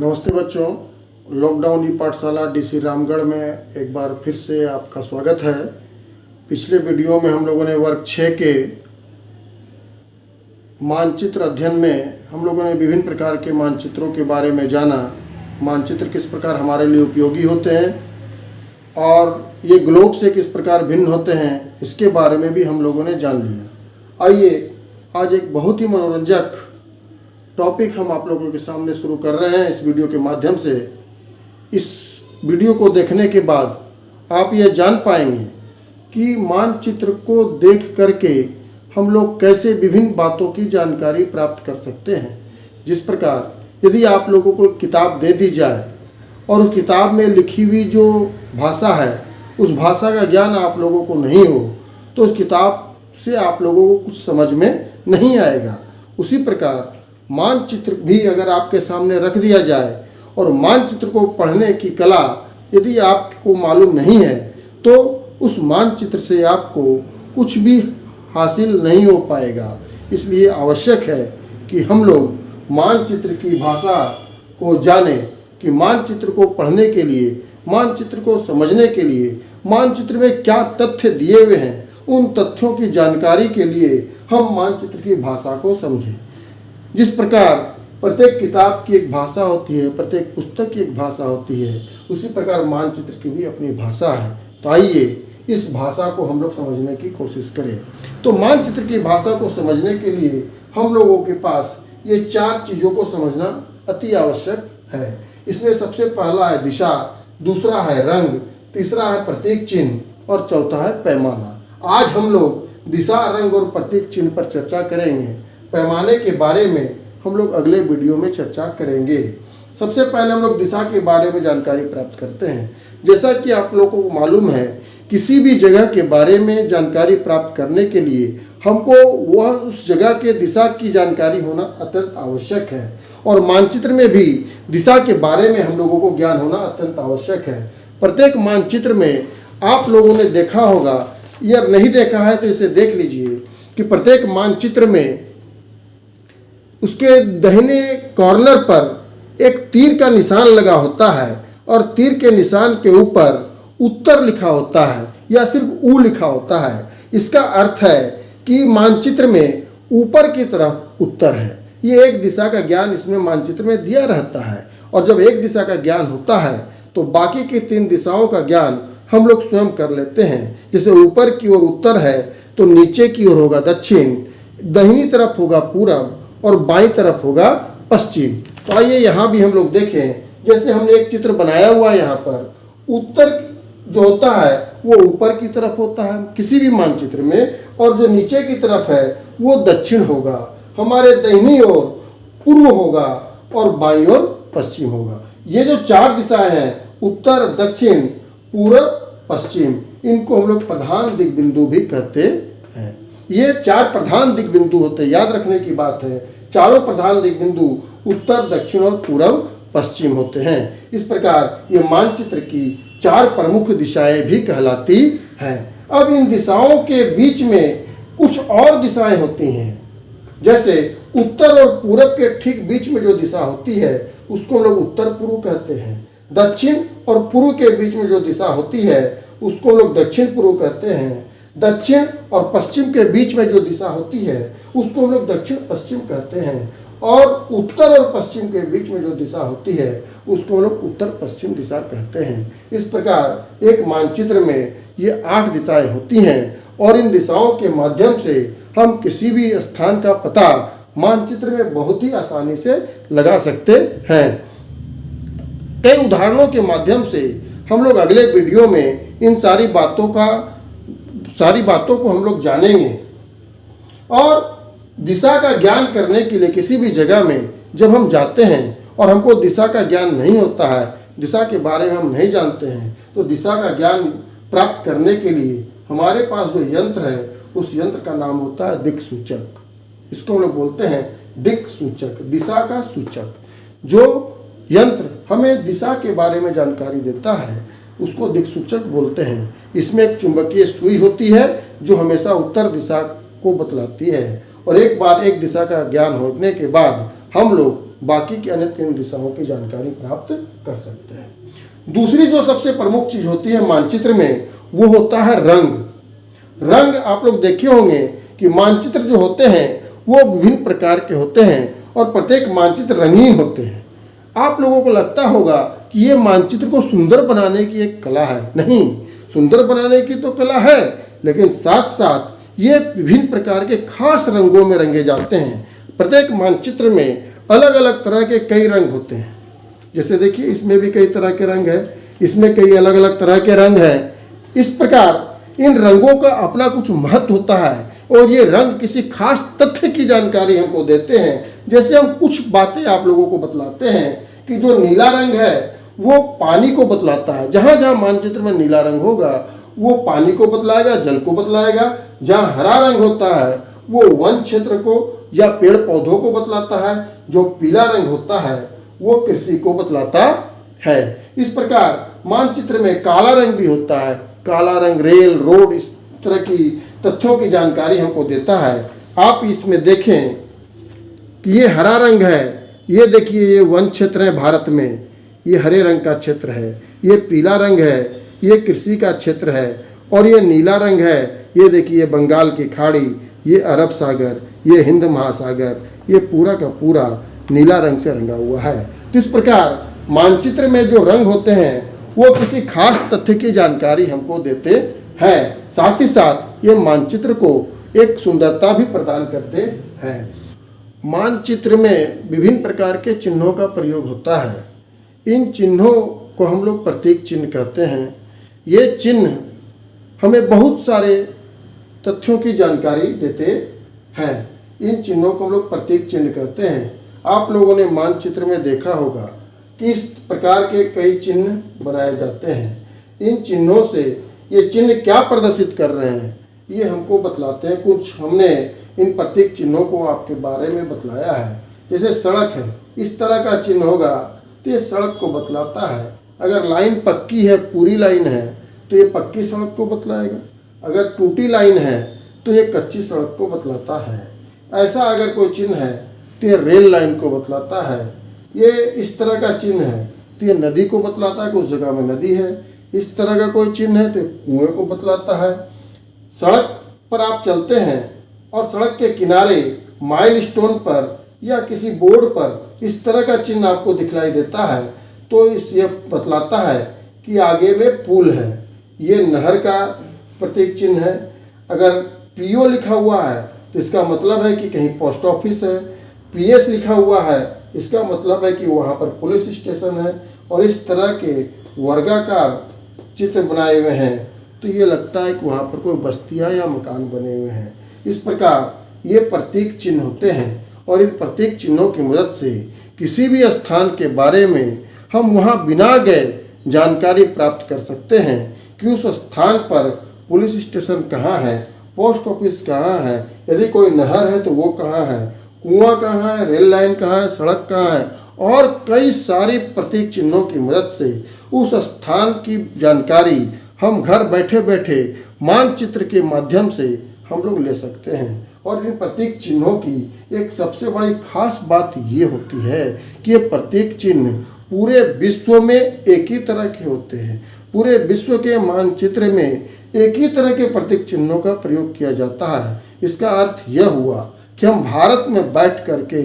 नमस्ते बच्चों, लॉकडाउन ई पाठशाला डीसी रामगढ़ में एक बार फिर से आपका स्वागत है। पिछले वीडियो में हम लोगों ने वर्ग 6 के मानचित्र अध्ययन में हम लोगों ने विभिन्न प्रकार के मानचित्रों के बारे में जाना। मानचित्र किस प्रकार हमारे लिए उपयोगी होते हैं और ये ग्लोब से किस प्रकार भिन्न होते हैं, इसके बारे में भी हम लोगों ने जान लिया। आइए आज एक बहुत ही मनोरंजक टॉपिक हम आप लोगों के सामने शुरू कर रहे हैं इस वीडियो के माध्यम से। इस वीडियो को देखने के बाद आप यह जान पाएंगे कि मानचित्र को देख करके हम लोग कैसे विभिन्न बातों की जानकारी प्राप्त कर सकते हैं। जिस प्रकार यदि आप लोगों को एक किताब दे दी जाए और उस किताब में लिखी हुई जो भाषा है उस भाषा का ज्ञान आप लोगों को नहीं हो तो उस किताब से आप लोगों को कुछ समझ में नहीं आएगा। उसी प्रकार मानचित्र भी अगर आपके सामने रख दिया जाए और मानचित्र को पढ़ने की कला यदि आपको मालूम नहीं है तो उस मानचित्र से आपको कुछ भी हासिल नहीं हो पाएगा। इसलिए आवश्यक है कि हम लोग मानचित्र की भाषा को जानें कि मानचित्र को पढ़ने के लिए, मानचित्र को समझने के लिए मानचित्र में क्या तथ्य दिए हुए हैं, उन तथ्यों की जानकारी के लिए हम मानचित्र की भाषा को समझें। जिस प्रकार प्रत्येक किताब की एक भाषा होती है, प्रत्येक पुस्तक की एक भाषा होती है, उसी प्रकार मानचित्र की भी अपनी भाषा है। तो आइए इस भाषा को हम लोग समझने की कोशिश करें। तो मानचित्र की भाषा को समझने के लिए हम लोगों के पास ये 4 चीज़ों को समझना अति आवश्यक है। इसमें सबसे पहला है दिशा, दूसरा है रंग, तीसरा है प्रतीक चिन्ह और चौथा है पैमाना। आज हम लोग दिशा, रंग और प्रतीक चिन्ह पर चर्चा करेंगे। पैमाने के बारे में हम लोग अगले वीडियो में चर्चा करेंगे। सबसे पहले हम लोग दिशा के बारे में जानकारी प्राप्त करते हैं। जैसा कि आप लोगों को मालूम है, किसी भी जगह के बारे में जानकारी प्राप्त करने के लिए हमको वह उस जगह के दिशा की जानकारी होना अत्यंत आवश्यक है और मानचित्र में भी दिशा के बारे में हम लोगों को ज्ञान होना अत्यंत आवश्यक है। प्रत्येक मानचित्र में आप लोगों ने देखा होगा या नहीं देखा है तो इसे देख लीजिए कि प्रत्येक मानचित्र में उसके दाहिने कॉर्नर पर एक तीर का निशान लगा होता है और तीर के निशान के ऊपर उत्तर लिखा होता है या सिर्फ ऊ लिखा होता है। इसका अर्थ है कि मानचित्र में ऊपर की तरफ उत्तर है। ये एक दिशा का ज्ञान इसमें मानचित्र में दिया रहता है और जब एक दिशा का ज्ञान होता है तो बाकी की 3 दिशाओं का ज्ञान हम लोग स्वयं कर लेते हैं। जैसे ऊपर की ओर उत्तर है तो नीचे की ओर होगा दक्षिण, दाहिनी तरफ होगा पूरब और बाईं तरफ होगा पश्चिम। तो आइए यहाँ भी हम लोग देखें। जैसे हमने एक चित्र बनाया हुआ है, यहाँ पर उत्तर जो होता है वो ऊपर की तरफ होता है किसी भी मानचित्र में और जो नीचे की तरफ है वो दक्षिण होगा। हमारे दाहिनी ओर पूर्व होगा और बाईं ओर पश्चिम होगा। ये जो 4 दिशाएं हैं, उत्तर, दक्षिण, पूर्व, पश्चिम, इनको हम लोग प्रधान दिग्बिंदु भी कहते हैं। ये 4 प्रधान दिग्बिंदु होते हैं। याद रखने की बात है, चारों प्रधान दिग्बिंदु उत्तर, दक्षिण और पूर्व, पश्चिम होते हैं। इस प्रकार ये मानचित्र की 4 प्रमुख दिशाएं भी कहलाती हैं। अब इन दिशाओं के बीच में कुछ और दिशाएं होती हैं। जैसे उत्तर और पूरब के ठीक बीच में जो दिशा होती है उसको हम लोग उत्तर पूर्व कहते हैं। दक्षिण और पूर्व के बीच में जो दिशा होती है उसको हम लोग दक्षिण पूर्व कहते हैं। दक्षिण और पश्चिम के बीच में जो दिशा होती है उसको हम लोग दक्षिण पश्चिम कहते हैं और उत्तर और पश्चिम के बीच में जो दिशा होती है उसको हम लोग उत्तर पश्चिम दिशा कहते हैं। इस प्रकार एक मानचित्र में ये 8 दिशाएं होती हैं और इन दिशाओं के माध्यम से हम किसी भी स्थान का पता मानचित्र में बहुत ही आसानी से लगा सकते हैं। कई उदाहरणों के माध्यम से हम लोग अगले वीडियो में इन सारी बातों को हम लोग जानेंगे। और दिशा का ज्ञान करने के लिए किसी भी जगह में जब हम जाते हैं और हमको दिशा का ज्ञान नहीं होता है, दिशा के बारे में हम नहीं जानते हैं, तो दिशा का ज्ञान प्राप्त करने के लिए हमारे पास जो यंत्र है उस यंत्र का नाम होता है दिक् सूचक। इसको हम लोग बोलते हैं दिक् सूचक, दिशा का सूचक। जो यंत्र हमें दिशा के बारे में जानकारी देता है उसको दिक् सूचक बोलते हैं। इसमें एक चुंबकीय सुई होती है जो हमेशा उत्तर दिशा को बतलाती है और एक बार एक दिशा का ज्ञान होने के बाद हम लोग बाकी की अन्य 3 दिशाओं की जानकारी प्राप्त कर सकते हैं। दूसरी जो सबसे प्रमुख चीज होती है मानचित्र में, वो होता है रंग। रंग आप लोग देखे होंगे कि मानचित्र जो होते हैं वो विभिन्न प्रकार के होते हैं और प्रत्येक मानचित्र रंगीन होते हैं। आप लोगों को लगता होगा कि ये मानचित्र को सुंदर बनाने की एक कला है। नहीं, सुंदर बनाने की तो कला है, लेकिन साथ साथ ये विभिन्न प्रकार के खास रंगों में रंगे जाते हैं। प्रत्येक मानचित्र में अलग अलग तरह के कई रंग होते हैं। जैसे देखिए, इसमें भी कई तरह के रंग है, इसमें कई अलग अलग तरह के रंग है। इस प्रकार इन रंगों का अपना कुछ महत्व होता है और ये रंग किसी खास तथ्य की जानकारी हमको देते हैं। जैसे हम कुछ बातें आप लोगों को बतलाते हैं कि जो नीला रंग है वो पानी को बतलाता है। जहाँ जहाँ मानचित्र में नीला रंग होगा वो पानी को बतलाएगा, जल को बतलाएगा। जहाँ हरा रंग होता है वो वन क्षेत्र को या पेड़ पौधों को बतलाता है। जो पीला रंग होता है वो कृषि को बतलाता है। इस प्रकार मानचित्र में काला रंग भी होता है। काला रंग रेल, रोड, इस तरह की तथ्यों की जानकारी हमको देता है। आप इसमें देखें कि ये हरा रंग है, ये देखिए ये वन क्षेत्र है भारत में, ये हरे रंग का क्षेत्र है। ये पीला रंग है, ये कृषि का क्षेत्र है। और ये नीला रंग है, ये देखिए बंगाल की खाड़ी, ये अरब सागर, ये हिंद महासागर, ये पूरा का पूरा नीला रंग से रंगा हुआ है। तो इस प्रकार मानचित्र में जो रंग होते हैं वो किसी खास तथ्य की जानकारी हमको देते हैं। साथ ही साथ ये मानचित्र को एक सुंदरता भी प्रदान करते हैं। मानचित्र में विभिन्न प्रकार के चिन्हों का प्रयोग होता है। इन चिन्हों को हम लोग प्रतीक चिन्ह कहते हैं। ये चिन्ह हमें बहुत सारे तथ्यों की जानकारी देते हैं। इन चिन्हों को हम लोग प्रतीक चिन्ह कहते हैं। आप लोगों ने मानचित्र में देखा होगा कि इस प्रकार के कई चिन्ह बनाए जाते हैं। इन चिन्हों से ये चिन्ह क्या प्रदर्शित कर रहे हैं ये हमको बतलाते हैं। कुछ हमने इन प्रतीक चिन्हों को आपके बारे में बतलाया है। जैसे सड़क है, इस तरह का चिन्ह होगा तो ये सड़क को बतलाता है। अगर लाइन पक्की है, पूरी लाइन है, तो ये पक्की सड़क को बतलाएगा। अगर टूटी लाइन है तो ये कच्ची सड़क को बतलाता है। ऐसा अगर कोई चिन्ह है तो ये रेल लाइन को बतलाता है। ये इस तरह का चिन्ह है तो ये नदी को बतलाता है कि उस जगह में नदी है। इस तरह का कोई चिन्ह है तो ये कुएं को बतलाता है। सड़क पर आप चलते हैं और सड़क के किनारे माइल स्टोन पर या किसी बोर्ड पर इस तरह का चिन्ह आपको दिखलाई देता है तो ये बतलाता है कि आगे में पुल है। ये नहर का प्रतीक चिन्ह है। अगर पीओ लिखा हुआ है तो इसका मतलब है कि कहीं पोस्ट ऑफिस है। पीएस लिखा हुआ है, इसका मतलब है कि वहाँ पर पुलिस स्टेशन है। और इस तरह के वर्गाकार चित्र बनाए हुए हैं तो ये लगता है कि वहाँ पर कोई बस्तियाँ या मकान बने हुए हैं। इस प्रकार ये प्रतीक चिन्ह होते हैं और इन प्रतीक चिन्हों की मदद से किसी भी स्थान के बारे में हम वहाँ बिना गए जानकारी प्राप्त कर सकते हैं कि उस स्थान पर पुलिस स्टेशन कहाँ है, पोस्ट ऑफिस कहाँ है, यदि कोई नहर है तो वो कहाँ है, कुआं कहाँ है, रेल लाइन कहाँ है, सड़क कहाँ है। और कई सारी प्रतीक चिन्हों की मदद से उस स्थान की जानकारी हम घर बैठे बैठे मानचित्र के माध्यम से हम लोग ले सकते हैं। और इन प्रतीक चिन्हों की एक सबसे बड़ी खास बात ये होती है कि ये प्रतीक चिन्ह पूरे विश्व में एक ही तरह के होते हैं। पूरे विश्व के मानचित्र में एक ही तरह के प्रतीक चिन्हों का प्रयोग किया जाता है। इसका अर्थ यह हुआ कि हम भारत में बैठ करके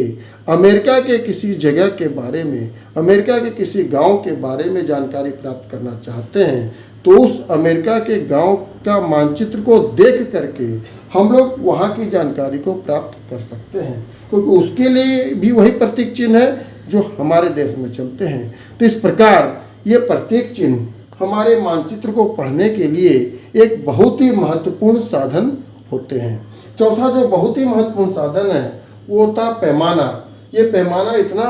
अमेरिका के किसी जगह के बारे में, अमेरिका के किसी गांव के बारे में जानकारी प्राप्त करना चाहते हैं तो उस अमेरिका के गांव का मानचित्र को देख करके हम लोग वहां की जानकारी को प्राप्त कर सकते हैं, क्योंकि उसके लिए भी वही प्रतीक चिन्ह है जो हमारे देश में चलते हैं। तो इस प्रकार ये प्रतीक चिन्ह हमारे मानचित्र को पढ़ने के लिए एक बहुत ही महत्वपूर्ण साधन होते हैं। चौथा जो बहुत ही महत्वपूर्ण साधन है वो होता पैमाना। ये पैमाना इतना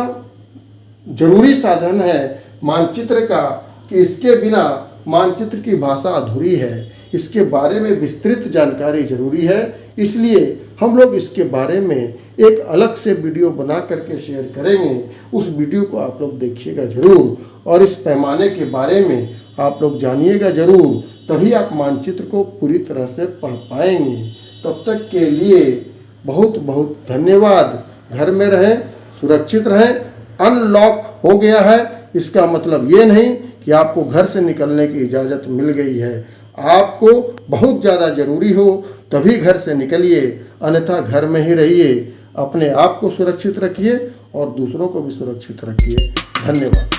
जरूरी साधन है मानचित्र का कि इसके बिना मानचित्र की भाषा अधूरी है। इसके बारे में विस्तृत जानकारी जरूरी है, इसलिए हम लोग इसके बारे में एक अलग से वीडियो बना करके शेयर करेंगे। उस वीडियो को आप लोग देखिएगा जरूर और इस पैमाने के बारे में आप लोग जानिएगा जरूर, तभी आप मानचित्र को पूरी तरह से पढ़ पाएंगे। तब तक के लिए बहुत बहुत धन्यवाद। घर में रहें, सुरक्षित रहें, अनलॉक हो गया है, इसका मतलब ये नहीं कि आपको घर से निकलने की इजाज़त मिल गई है। आपको बहुत ज़्यादा ज़रूरी हो तभी घर से निकलिए, अन्यथा घर में ही रहिए। अपने आप को सुरक्षित रखिए और दूसरों को भी सुरक्षित रखिए। धन्यवाद।